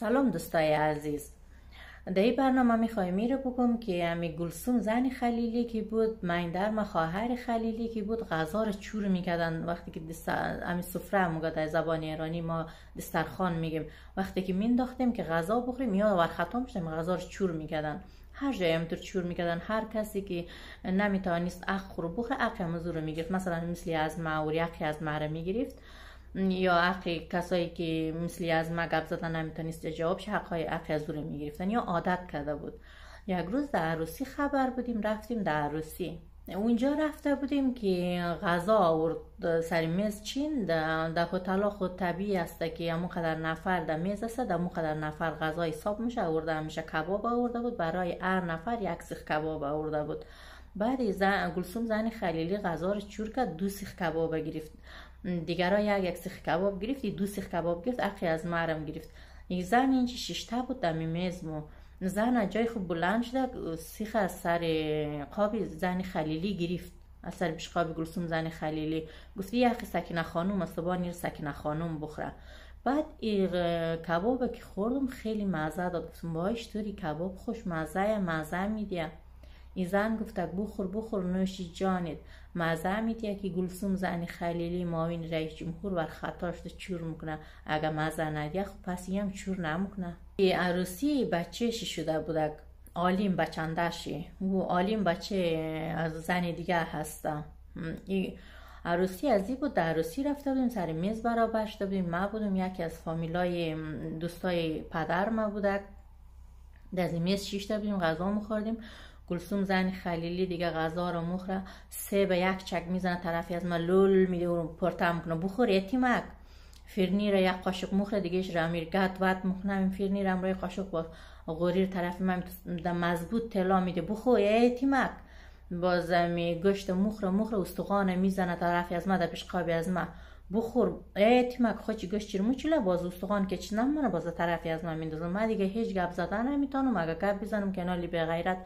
سلام دوستای عزیز. در این برنامه میخوایم میره بگم که امی گلسوم زن خلیلی که بود، مایندرم خواهر خلیلی که بود، غذا رو چور میکردن. وقتی که امی سفره موقع در زبان ایرانی ما دسترخوان میگیم، وقتی که مینداختیم که غذا بخوریم یا ور ختم شدیم غذا رو چور میکردن. هر جایی همینطور چور میکردن. هر کسی که نمیتونست اخ رو بخوره اخ هم رو میگرفت. مثلا مثلی از معوری اخی از مهره میگرفت، یا اخی کسایی که مثلی از ما گپ زدن نمیتونست جوابش حقای اخی از رو میگرفتن یا عادت کرده بود. یک روز در عروسی خبر بودیم، رفتیم در عروسی. اونجا رفته بودیم که غذا آورد سر میز چین. در هتل خود طبیعی است که همون قدر نفر در میز است، در همون قدر نفر غذا حساب میشه. آورده همیشه کباب آورده بود، برای هر نفر یک سیخ کباب آورده بود. بعد گلسوم زن خلیلی غذا رو چور کرد، 2 سیخ کباب گرفت. دیگرها یک سیخ کباب گرفت، 2 سیخ کباب گرفت، اخی از مرم گرفت. یک زن اینجا 6 تا بود در میز مو. زن از جای خوب بلند شده، سیخ از سر قاب زن خلیلی گرفت، از سر پیشقاب گلسوم زن خلیلی. گفتی یا اخی سکینه خانوم است، با نیر سکینه خانوم بخوره. بعد این کباب که خوردم خیلی مزه داد. گفتم باش توری کباب خوش مزه میدیه. این زن گفته بخور نوشی جانت، مزه میدیه که گلسوم زن خلیلی معاون رئیس جمهور ور خطا شده چور میکنه. اگه مزه ندیه خب پس هم چور نمیکنه. این عروسی بچه‌شی شده بوده، عالیم بچندشی. و عالیم بچه از زن دیگه هسته. این عروسی از این بود. در عروسی رفته بودیم، سر میز برابر شده بودیم. ما بودم، یکی از فامیلای دوستای پدر ما بوده. در میز شیشته بودیم غذا میخوردیم. گلسوم زن خلیلی دیگه غذا رو مخوره، 3 به 1 چک میزنه طرفی از ما، لول میده و پرتم میکنه. بخور یتیمک. فرنی رو یک قاشق مخوره، دیگهش رو امیر گت ود میکنه. فرنی رو روی قاشق با غوریر طرف من در مضبوط طلا میده. بخور یتیمک. باز می گوشت مخوره استخوان میزنه طرفی از ما در پیشقابی از ما. بخور یتیمک. خوچی گوشت چیرمو چیله، باز استخوان که چی نمونه، باز طرفی از ما میندازم. من دیگه هیچ گپ زدن نمیتونم. اگه گپ بزنم کنالی به غیرت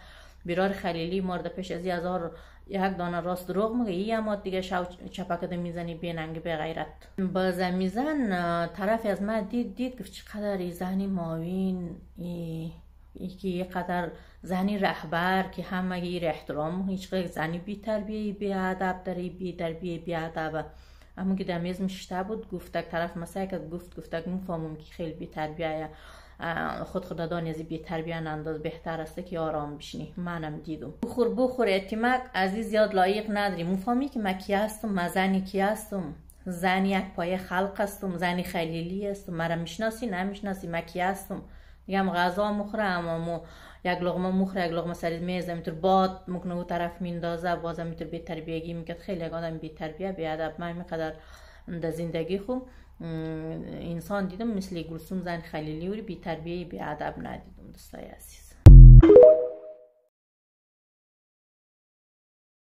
بیرار خلیلی مرد پیش از 1000 یک دانه راست دروغ میگه. یه ما دیگه شو چپکده میزنی بیننگ به غیرت. باز میزن طرف از ما دید گفت چقدر ای زنی معاون، که یه قدر زنی رهبر که همه گیر احترام، هیچ قدر زنی بی تربیه بی ادب داره، بی تربیه بی ادب. اما که در میز میشته بود گفت طرف مسایه که گفت میفهمم که خیلی بی تربیه، خوددادان از بی تربیه انداز بهتر است که آرام بشینی. منم دیدم. بخور اتیمک. عزیز یاد لایق نداری. مفهمی که من کی هستم، من زنی کی هستم، زنی یک پای خلق هستم، زنی خلیلی هستم. مرا میشناسی نمیشناسی، من کی هستم. میگم غذا مخورم، اما یک لقمه مخوره، یک لقمه سر میز همینطور باد میکنه و طرف میندازه، باز همینطور بی تربیگی میکرد. خیلی آدم بی تربیه بی ادب. من میقدر در زندگی خوب انسان دیدم مثل گلسوم زن خلیلی و بی تربیه بی ادب ندیدم دوستای عزیز.